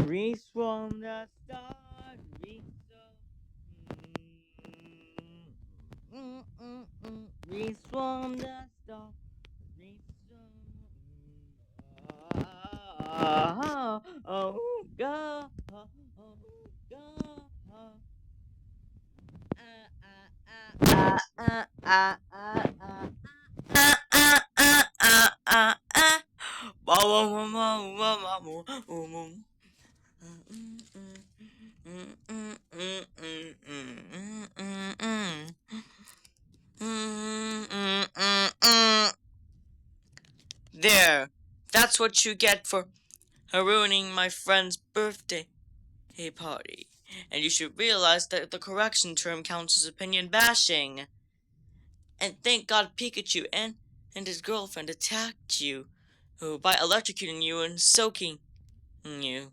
Reach from the start, reach reach from the start, reach oh, go, go, ah, ah, ah, ah, ah, There, that's what you get for ruining my friend's birthday party. And you should realize that the correction term counts as opinion bashing. And thank God Pikachu and his girlfriend attacked you by electrocuting you and soaking you.